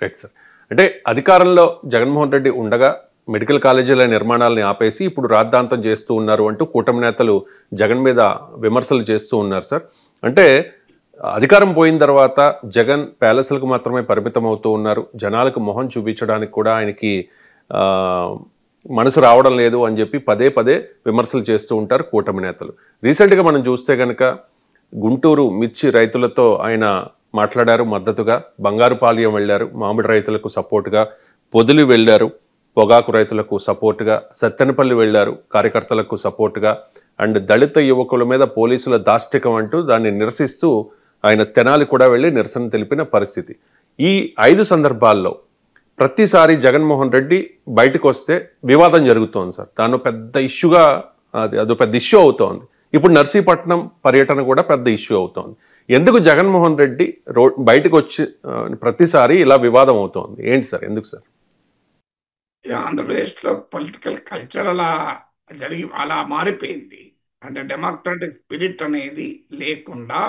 Right sir. అంటే అధికారంలో జగన్మోహన్ రెడ్డి ఉండగా మెడికల్ కాలేజీల నిర్మాణాలని ఆపేసి ఇప్పుడు రాద్ధాంతం చేస్తూ ఉన్నారు అంటూ కూటమి నేతలు జగన్ మీద విమర్శలు చేస్తూ ఉన్నారు సార్. అంటే అధికారం పోయిన తర్వాత జగన్ ప్యాలెస్లకు మాత్రమే పరిమితం అవుతూ ఉన్నారు. జనాలకు మొహం చూపించడానికి కూడా ఆయనకి మనసు రావడం లేదు అని చెప్పి పదే పదే విమర్శలు చేస్తూ ఉంటారు కూటమి నేతలు. రీసెంట్గా మనం చూస్తే కనుక గుంటూరు మిర్చి రైతులతో ఆయన మాట్లాడారు, మద్దతుగా బంగారుపాళ్యం వెళ్ళారు, మామిడి రైతులకు సపోర్టుగా పొదిలి వెళ్ళారు, పొగాకు రైతులకు సపోర్టుగా సత్తెనపల్లి వెళ్ళారు, కార్యకర్తలకు సపోర్టుగా. అండ్ దళిత యువకుల మీద పోలీసుల దాష్టికం అంటూ దాన్ని నిరసిస్తూ ఆయన తెనాలి కూడా వెళ్ళి నిరసన తెలిపిన పరిస్థితి. ఈ 5 సందర్భాల్లో ప్రతిసారి జగన్మోహన్ రెడ్డి బయటకు వస్తే వివాదం జరుగుతోంది సార్. దాన్ని పెద్ద ఇష్యూగా అదో పెద్ద ఇష్యూ అవుతోంది. ఇప్పుడు నర్సీపట్నం పర్యటన కూడా పెద్ద ఇష్యూ అవుతోంది. ఎందుకు జగన్మోహన్ రెడ్డి బయటకు వచ్చి ప్రతిసారి ఇలా వివాదం అవుతోంది? ఏంటి సార్, ఎందుకు సార్? ఆంధ్రప్రదేశ్లో పొలిటికల్ కల్చర్ అలా మారిపోయింది. అంటే డెమోక్రటిక్ స్పిరిట్ అనేది లేకుండా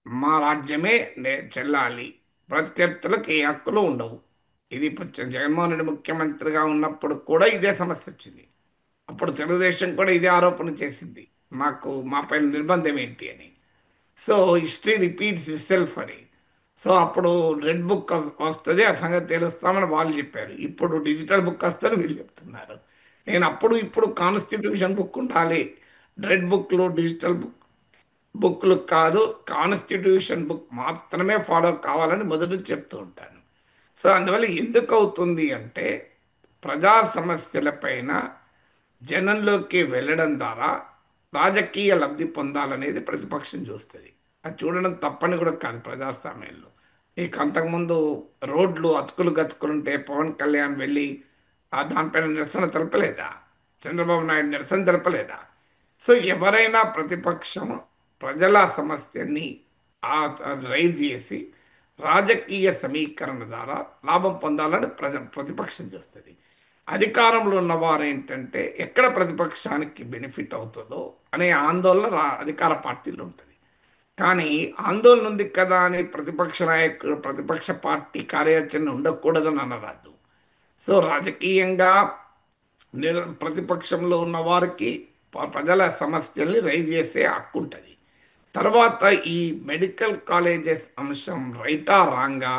మా రాజ్యమే చెల్లాలి, ప్రత్యర్థులకు ఏ హక్కులు ఉండవు. ఇది ఇప్పుడు జగన్మోహన్ రెడ్డి ముఖ్యమంత్రిగా ఉన్నప్పుడు కూడా ఇదే సమస్య వచ్చింది. అప్పుడు తెలుగుదేశం కూడా ఇదే ఆరోపణ చేసింది, మా పైన నిర్బంధం ఏంటి అని. So history repeats it self అని. సో అప్పుడు రెడ్ బుక్ వస్తుంది, ఆ సంగతి తెలుస్తామని వాళ్ళు చెప్పారు. ఇప్పుడు డిజిటల్ బుక్ వస్తుంది వీళ్ళు చెప్తున్నారు. నేను ఇప్పుడు కాన్స్టిట్యూషన్ బుక్ ఉండాలి, రెడ్ బుక్లు డిజిటల్ బుక్లు కాదు, కాన్స్టిట్యూషన్ బుక్ మాత్రమే ఫాలో కావాలని మొదటి చెప్తూ ఉంటాను. సో అందువల్ల ఎందుకు అవుతుంది అంటే ప్రజా సమస్యలపైన జనంలోకి వెళ్ళడం ద్వారా రాజకీయ లబ్ధి పొందాలనేది ప్రతిపక్షం చూస్తుంది. అది చూడడం తప్పని కూడా కాదు ప్రజాస్వామ్యంలో. నీకు అంతకుముందు రోడ్లు అతుకులు గతుకులుంటే పవన్ కళ్యాణ్ వెళ్ళి దానిపైన నిరసన తెలపలేదా? చంద్రబాబు నాయుడు నిరసన తెలపలేదా? సో ఎవరైనా ప్రతిపక్షం ప్రజల సమస్యని రైజ్ చేసి రాజకీయ సమీకరణ ద్వారా లాభం పొందాలని ప్రతిపక్షం చూస్తుంది. అధికారంలో ఉన్నవారు ఏంటంటే ఎక్కడ ప్రతిపక్షానికి బెనిఫిట్ అవుతుందో అనే ఆందోళన అధికార పార్టీలో ఉంటుంది. కానీ ఆందోళన ఉంది కదా అని ప్రతిపక్ష నాయకుడు ప్రతిపక్ష పార్టీ కార్యాచరణ ఉండకూడదని అనరాదు. సో రాజకీయంగా ప్రతిపక్షంలో ఉన్న వారికి ప్రజల సమస్యల్ని రైజ్ చేసే హక్కు ఉంటుంది. తర్వాత ఈ మెడికల్ కాలేజెస్ అంశం రైటా రాంగా,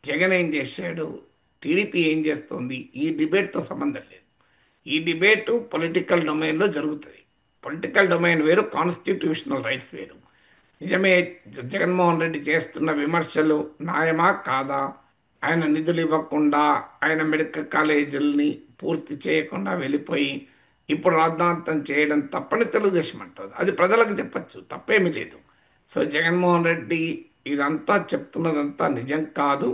జగన్ ఏం చేశాడు, టీడీపీ ఏం చేస్తుంది, ఈ డిబేట్తో సంబంధం లేదు. ఈ డిబేటు పొలిటికల్ డొమైన్లో జరుగుతుంది. పొలిటికల్ డొమైన్ వేరు, కాన్స్టిట్యూషనల్ రైట్స్ వేరు. నిజమే జగన్మోహన్ రెడ్డి చేస్తున్న విమర్శలు న్యాయమా కాదా? ఆయన నిధులు ఇవ్వకుండా, ఆయన మెడికల్ కాలేజీలని పూర్తి చేయకుండా వెళ్ళిపోయి ఇప్పుడు రాద్ధాంతం చేయడం తప్పని తెలుగుదేశం అంటుంది. అది ప్రజలకు చెప్పచ్చు, తప్పేమీ లేదు. సో జగన్మోహన్ రెడ్డి ఇదంతా చెప్తున్నదంతా నిజం కాదు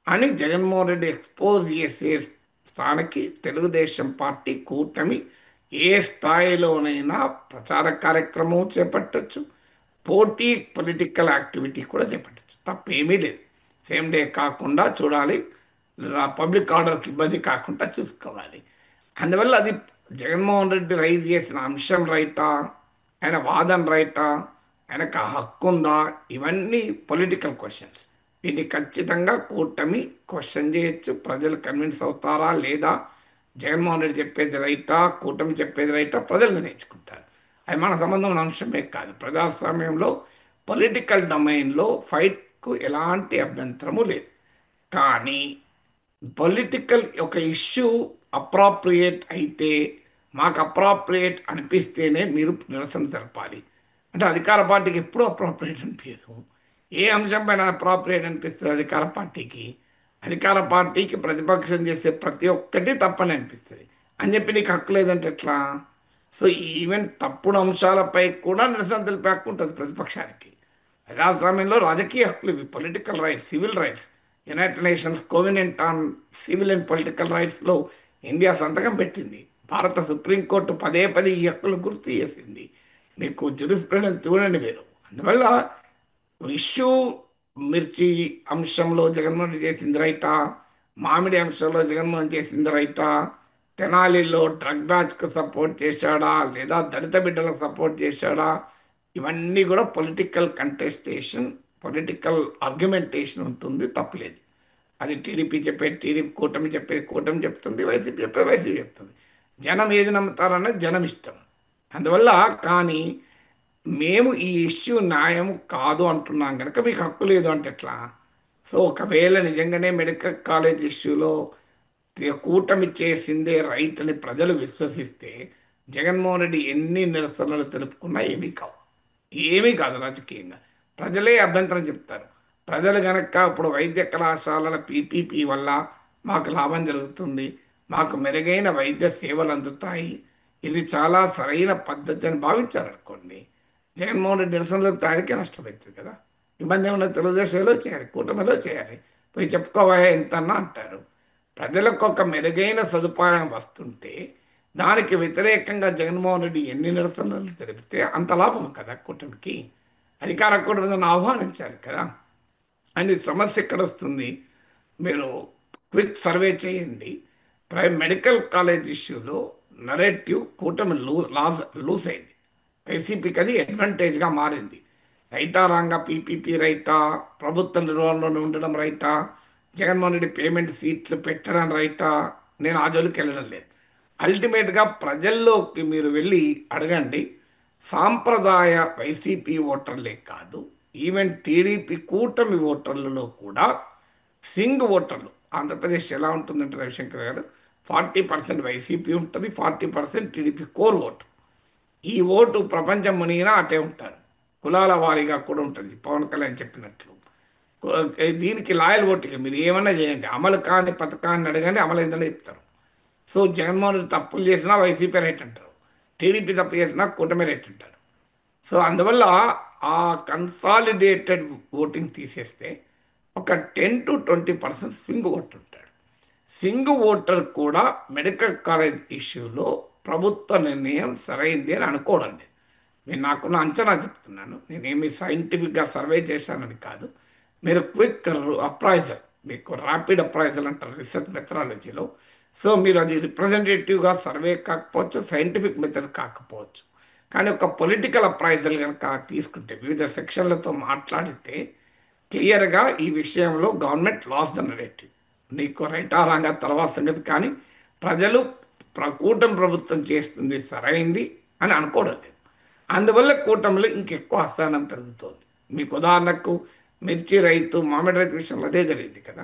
అని జగన్మోహన్ రెడ్డి ఎక్స్పోజ్ చేసే స్థానికి తెలుగుదేశం పార్టీ కూటమి ఏ స్థాయిలోనైనా ప్రచార కార్యక్రమం చేపట్టచ్చు, పోటీ పొలిటికల్ యాక్టివిటీ కూడా చేపట్టచ్చు, తప్పేమీ లేదు. సేమ్ డే కాకుండా చూడాలి, పబ్లిక్ ఆర్డర్కి ఇబ్బంది కాకుండా చూసుకోవాలి. అందువల్ల అది జగన్మోహన్ రెడ్డి రైజ్ చేసిన అంశం రైటా, ఆయన వాదన రైటా, ఆయనకు ఆ హక్కు ఉందా, ఇవన్నీ పొలిటికల్ క్వశ్చన్స్. దీన్ని ఖచ్చితంగా కూటమి క్వశ్చన్ చేయొచ్చు. ప్రజలు కన్విన్స్ అవుతారా లేదా, జగన్మోహన్ రెడ్డి చెప్పేది రైటా, కూటమి చెప్పేది రైటా, ప్రజలు నిర్ణయించుకుంటారు. అది మన సంబంధం ఉన్న అంశమే కాదు. ప్రజాస్వామ్యంలో పొలిటికల్ డొమైన్లో ఫైట్కు ఎలాంటి అభ్యంతరము లేదు. కానీ పొలిటికల్ ఒక ఇష్యూ అప్రాప్రియేట్ అయితే, మాకు అప్రాప్రియేట్ అనిపిస్తేనే మీరు నిరసన తెలపాలి. అంటే అధికార పార్టీకి ఎప్పుడూ అప్రాప్రియేట్ అనిపించదు. ఏ అంశం పైన అప్రాప్రియేట్ అనిపిస్తుంది అధికార పార్టీకి? అధికార పార్టీకి ప్రతిపక్షం చేసే ప్రతి ఒక్కటి తప్పని అనిపిస్తుంది. అని చెప్పి నీకు హక్కు లేదంటే ఎట్లా? సో ఈవెన్ తప్పుడు అంశాలపై కూడా నిరసన తెలిపే హక్కు ఉంటుంది ప్రతిపక్షానికి. ప్రజాస్వామ్యంలో రాజకీయ హక్కులు ఇవి, political rights, civil rights. United Nations covenant on civil and political రైట్స్లో ఇండియా సంతకం పెట్టింది. భారత సుప్రీంకోర్టు పదే పదే ఈ హక్కులు గుర్తు చేసింది. మీకు జురిస్ప్రుడెన్స్ చూడండి మీరు. అందువల్ల ఇష్యూ మిర్చి అంశంలో జగన్మోహన్ రెడ్డి చేసింది రైటా, మామిడి అంశంలో జగన్మోహన్ చేసింది రైటా, తెనాలిలో డ్రగ్ బ్యాచ్కు సపోర్ట్ చేశాడా లేదా దళిత బిడ్డలకు సపోర్ట్ చేశాడా, ఇవన్నీ కూడా పొలిటికల్ కంటెస్టేషన్, పొలిటికల్ ఆర్గ్యుమెంటేషన్ ఉంటుంది, తప్పలేదు. అది టీడీపీ చెప్పేది టీడీపీ, కూటమి చెప్పేది కూటమి చెప్తుంది, వైసీపీ చెప్పేది వైసీపీ చెప్తుంది. జనం ఏది నమ్ముతారన్నది జనం ఇష్టం. అందువల్ల కానీ మేము ఈ ఇష్యూ న్యాయం కాదు అంటున్నాం కనుక మీకు హక్కు లేదు అంటే ఎట్లా? సో ఒకవేళ నిజంగానే మెడికల్ కాలేజ్ ఇష్యూలో కూటమి చేసిందే రైట్ అని ప్రజలు విశ్వసిస్తే జగన్మోహన్ రెడ్డి ఎన్ని నిరసనలు తెలుపుకున్నా ఏమీ కావు, ఏమీ కాదు. రాజకీయంగా ప్రజలే అభ్యంతరం చెప్తారు. ప్రజలు గనక ఇప్పుడు వైద్య కళాశాలల పీపీపీ వల్ల మాకు లాభం జరుగుతుంది, మాకు మెరుగైన వైద్య సేవలు అందుతాయి, ఇది చాలా సరైన పద్ధతి అని భావించారనుకోండి, జగన్మోహన్ రెడ్డి నిరసనలు తాడికే నష్టపోతుంది కదా. ఇబ్బంది ఏమన్నా తెలుగుదేశంలో చేయాలి, కూటమిలో చేయాలి, పోయి చెప్పుకోవా ఎంతన్నా అంటారు. ప్రజలకు ఒక మెరుగైన సదుపాయం వస్తుంటే దానికి వ్యతిరేకంగా జగన్మోహన్ రెడ్డి ఎన్ని నిరసనలు తెలిపితే అంత లాభం కదా కూటమికి. అధికార కూటమిని ఆహ్వానించారు కదా. అండ్ ఈ సమస్య ఎక్కడ వస్తుంది? మీరు క్విక్ సర్వే చేయండి. మెడికల్ కాలేజ్ ఇష్యూలో నరేటివ్ కూటమి లూజ్ అయింది, వైసీపీకి అది అడ్వాంటేజ్గా మారింది. రైటా రాంగా, పీపీపీ రైటా, ప్రభుత్వ నిర్వహణలోనే ఉండడం రైటా, జగన్మోహన్ రెడ్డి పేమెంట్ సీట్లు పెట్టడం రైటా, నేను ఆ జోలికి వెళ్ళడం లేదు. అల్టిమేట్గా ప్రజల్లోకి మీరు వెళ్ళి అడగండి. సాంప్రదాయ వైసీపీ ఓటర్లే కాదు, ఈవెన్ టీడీపీ కూటమి ఓటర్లలో కూడా సింగ్ ఓటర్లు, ఆంధ్రప్రదేశ్ ఎలా ఉంటుందంటే రవిశంకర్ గారు, 40% వైసీపీ ఉంటుంది, 40% టీడీపీ కోర్ ఓటు. ఈ ఓటు ప్రపంచం మునిగినా అటే ఉంటారు. కులాల వారీగా కూడా ఉంటుంది, పవన్ కళ్యాణ్ చెప్పినట్లు. దీనికి లాయల్ ఓటుకి మీరు ఏమన్నా చేయండి, అమలు కాని పథకాన్ని అడగండి, అమలు అయిందని చెప్తారు. సో జగన్మోహన్ రెడ్డి తప్పులు చేసినా వైసీపీ రైట్ అంటారు, టీడీపీ తప్పు చేసినా కూటమి రైట్ అంటారు. సో అందువల్ల ఆ కన్సాలిడేటెడ్ ఓటింగ్ తీసేస్తే ఒక 10-20% స్వింగ్ ఓటర్ ఉంటాడు. స్వింగ్ ఓటర్ కూడా మెడికల్ కాలేజ్ ఇష్యూలో ప్రభుత్వ నిర్ణయం సరైంది అని అనుకోడండి. నేను నాకున్న అంచనా చెప్తున్నాను, నేనేమి సైంటిఫిక్గా సర్వే చేశానని కాదు. మీరు క్విక్ అప్రైజల్, మీకు ర్యాపిడ్ అప్రైజల్ అంటారు రీసెర్చ్ మెథడాలజీలో. సో మీరు అది రిప్రజెంటేటివ్గా సర్వే కాకపోవచ్చు, సైంటిఫిక్ మెథడ్ కాకపోవచ్చు, కానీ ఒక పొలిటికల్ అప్రైజల్ కనుక తీసుకుంటే వివిధ సెక్షన్లతో మాట్లాడితే క్లియర్గా ఈ విషయంలో గవర్నమెంట్ లాస్ ద నరేటివ్. నీకు రైటా రాంగా తర్వాత సంగతి, కానీ ప్రజలు కూటమి ప్రభుత్వం చేస్తుంది సరైంది అని అనుకోవడం లేదు. అందువల్ల కూటమిలో ఇంకెక్కువ అస్థానం పెరుగుతోంది. మీకు ఉదాహరణకు మిర్చి రైతు, మామిడి రైతు విషయంలో అదే జరిగింది కదా.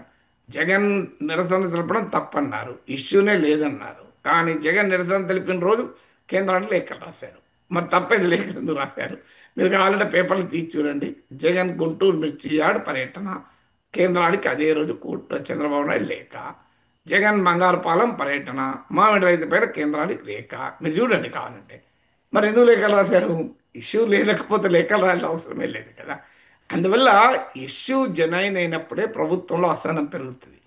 జగన్ నిరసన తెలపడం తప్పన్నారు, ఇష్యూనే లేదన్నారు. కానీ జగన్ నిరసన తెలిపిన రోజు కేంద్రానికి లేఖలు రాశారు. మరి తప్పేది లేఖలు ఎందుకు రాశారు? మీరు కావాలంటే పేపర్లు తీసి చూడండి. జగన్ గుంటూరు మిర్చి యార్డ్ పర్యటన, కేంద్రానికి అదే రోజు చంద్రబాబు నాయుడు లేఖ. జగన్ బంగారుపాలెం పర్యటన, మామిడి రైతు పైన కేంద్రానికి లేఖ. మీరు చూడండి కావాలంటే. మరి ఎందుకు లేఖలు రాశారు? ఇష్యూ లేకపోతే లేఖలు రాయాల్సిన అవసరమే లేదు కదా. అందువల్ల ఇష్యూ జనైన్ అయినప్పుడే ప్రభుత్వంలో అసహనం పెరుగుతుంది.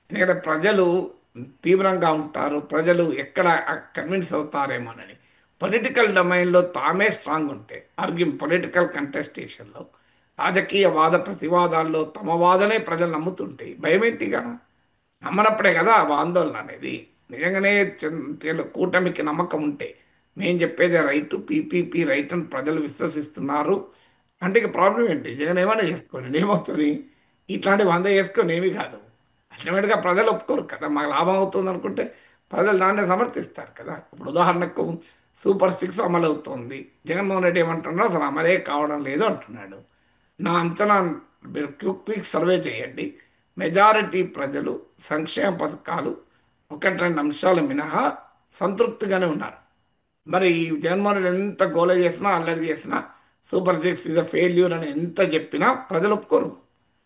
ఎందుకంటే ప్రజలు తీవ్రంగా ఉంటారు, ప్రజలు ఎక్కడ కన్విన్స్ అవుతారేమోనని. పొలిటికల్ డొమైన్లో తామే స్ట్రాంగ్ ఉంటే పొలిటికల్ కంటెస్టేషన్లో, రాజకీయ వాద ప్రతివాదాల్లో తమ వాదనే ప్రజలు నమ్ముతుంటే భయమేంటిగా? నమ్మనప్పుడే కదా ఆందోళన అనేది. నిజంగానే కూటమికి నమ్మకం ఉంటే, మేము చెప్పేది రైతు, పీపీపీ రైట్ అని ప్రజలు విశ్వసిస్తున్నారు అంటే ఇక ప్రాబ్లం ఏంటి? జగన్ ఏమైనా చేసుకోండి, ఏమవుతుంది? ఇట్లాంటి 100 చేసుకొని ఏమీ కాదు. అల్టిమేట్గా ప్రజలు ఒప్పుకోరు కదా. మాకు లాభం అవుతుంది అనుకుంటే ప్రజలు దాన్ని సమర్థిస్తారు కదా. ఇప్పుడు ఉదాహరణకు సూపర్ 6 అమలు అవుతుంది, జగన్మోహన్ రెడ్డి ఏమంటున్నారో అసలు అమలే కావడం లేదు అంటున్నాడు. నా అంచనా, మీరు క్విక్ సర్వే చేయండి, మెజారిటీ ప్రజలు సంక్షేమ పథకాలు 1-2 అంశాలు మినహా సంతృప్తిగానే ఉన్నారు. మరి జగన్మోహన్ రెడ్డి ఎంత గోల చేసినా, అల్లరి చేసినా, సూపర్ 6 ఇస్ అ ఫెయిల్యూర్ అని ఎంత చెప్పినా ప్రజలు ఒప్పుకోరు.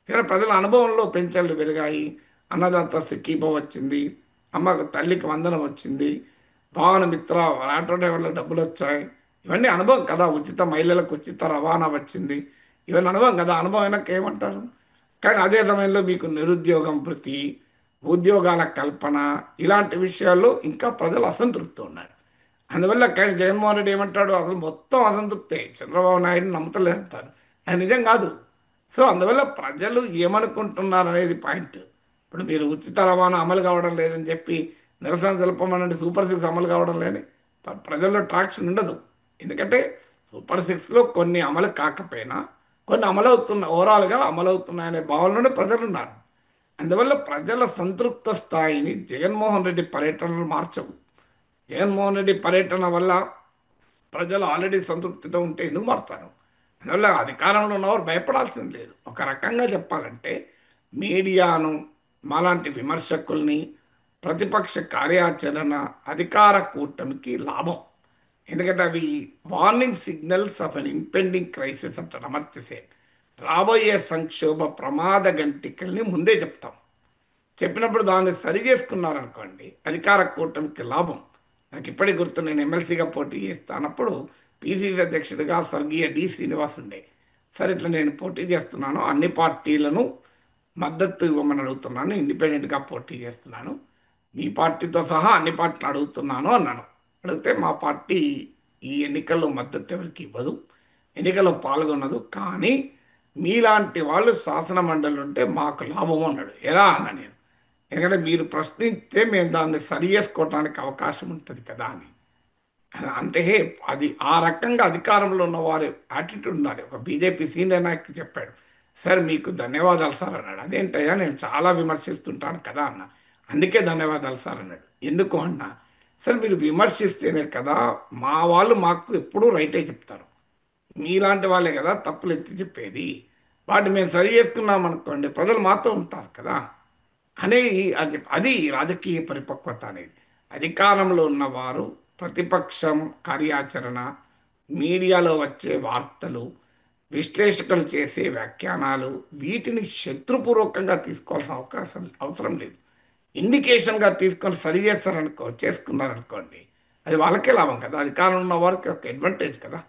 కానీ ప్రజల అనుభవంలో పెన్షన్లు పెరిగాయి, అన్నదాత సుఖీభవ వచ్చింది, అమ్మకు తల్లికి వందనం వచ్చింది, వాహన మిత్ర ఆటో డ్రైవర్లకు డబ్బులు వచ్చాయి. ఇవన్నీ అనుభవం కదా. ఉచిత మహిళలకు ఉచిత రవాణా వచ్చింది, ఇవన్నీ అనుభవం కదా. అనుభవం అయినాక ఏమంటారు? కానీ అదే సమయంలో మీకు నిరుద్యోగం భృతి, ఉద్యోగాల కల్పన, ఇలాంటి విషయాల్లో ఇంకా ప్రజలు అసంతృప్తి ఉన్నారు. అందువల్ల కానీ జగన్మోహన్ రెడ్డి ఏమంటాడు? అసలు మొత్తం అసంతృప్తే, చంద్రబాబు నాయుడు నమ్ముతలేదంటారు. అది నిజం కాదు. సో అందువల్ల ప్రజలు ఏమనుకుంటున్నారు అనేది పాయింట్. ఇప్పుడు మీరు ఉచిత రవాణా అమలు కావడం లేదని చెప్పి నిరసన తెలపమనండి, సూపర్ 6 అమలు కావడం లేని ప్రజల్లో ట్రాక్షన్ ఉండదు. ఎందుకంటే సూపర్ 6లో కొన్ని అమలు కాకపోయినా కొన్ని అమలవుతున్న, ఓవరాల్గా అమలవుతున్నాయనే భావనలోనే ప్రజలు ఉన్నారు. అందువల్ల ప్రజల సంతృప్త స్థాయిని జగన్మోహన్ రెడ్డి పర్యటనలు మార్చవు. జగన్మోహన్ రెడ్డి పర్యటన వల్ల ప్రజలు ఆల్రెడీ సంతృప్తితో ఉంటే ఎందుకు మారుతారు? అందువల్ల అధికారంలో ఉన్నవారు భయపడాల్సింది లేదు. ఒక రకంగా చెప్పాలంటే మీడియాను, మాలాంటి విమర్శకుల్ని, ప్రతిపక్ష కార్యాచరణ అధికార కూటమికి లాభం. ఎందుకంటే అవి warning signals of an impending crisis అంటారు అమర్త్య సేన్. రాబోయే సంక్షోభ ప్రమాద గంటికల్ని ముందే చెప్తాం. చెప్పినప్పుడు దాన్ని సరి చేసుకున్నారనుకోండి అధికార కూటమికి లాభం. నాకు ఇప్పటికి గుర్తు, నేను ఎమ్మెల్సీగా పోటీ చేస్తానప్పుడు పిసిసి అధ్యక్షుడిగా స్వర్గీయ డి శ్రీనివాస్ ఉండే. సరే ఇట్లా నేను పోటీ చేస్తున్నాను, అన్ని పార్టీలను మద్దతు ఇవ్వమని అడుగుతున్నాను, ఇండిపెండెంట్గా పోటీ చేస్తున్నాను, మీ పార్టీతో సహా అన్ని పార్టీలు అడుగుతున్నాను అన్నాను. అడిగితే మా పార్టీ ఈ ఎన్నికల్లో మద్దతు ఎవరికి ఇవ్వదు, ఎన్నికల్లో పాల్గొనదు, కానీ మీలాంటి వాళ్ళు శాసన మండలి ఉంటే మాకు లాభం అన్నాడు. ఎలా అన్నా నేను, ఎందుకంటే మీరు ప్రశ్నిస్తే మేము దాన్ని సరి చేసుకోవడానికి అవకాశం ఉంటుంది కదా అని. అంటే అది ఆ రకంగా అధికారంలో ఉన్న వారి యాటిట్యూడ్ ఉండాలి. ఒక బీజేపీ సీనియర్ నాయకుడు చెప్పాడు, సార్ మీకు ధన్యవాదాలు సార్ అన్నాడు. అదేంటయ్యా, నేను చాలా విమర్శిస్తుంటాను కదా అన్న. అందుకే ధన్యవాదాలు సార్ అన్నాడు. ఎందుకు అన్నా, సార్ మీరు విమర్శిస్తేనే కదా మా వాళ్ళు మాకు ఎప్పుడూ రైటే చెప్తారు, మీలాంటి వాళ్ళే కదా తప్పులు ఎత్తి చెప్పేది, వాటిని మేము సరి చేసుకున్నాం అనుకోండి ప్రజలు మాతో ఉంటారు కదా అనే అది రాజకీయ పరిపక్వత అనేది. అధికారంలో ఉన్నవారు ప్రతిపక్షం కార్యాచరణ, మీడియాలో వచ్చే వార్తలు, విశ్లేషకులు చేసే వ్యాఖ్యానాలు, వీటిని శత్రుపూర్వకంగా తీసుకోవాల్సిన అవసరం లేదు. ఇండికేషన్గా తీసుకొని సరి చేసుకున్నారనుకోండి, అది వాళ్ళకే లాభం కదా, అధికారంలో ఉన్న వారికి ఒక అడ్వాంటేజ్ కదా.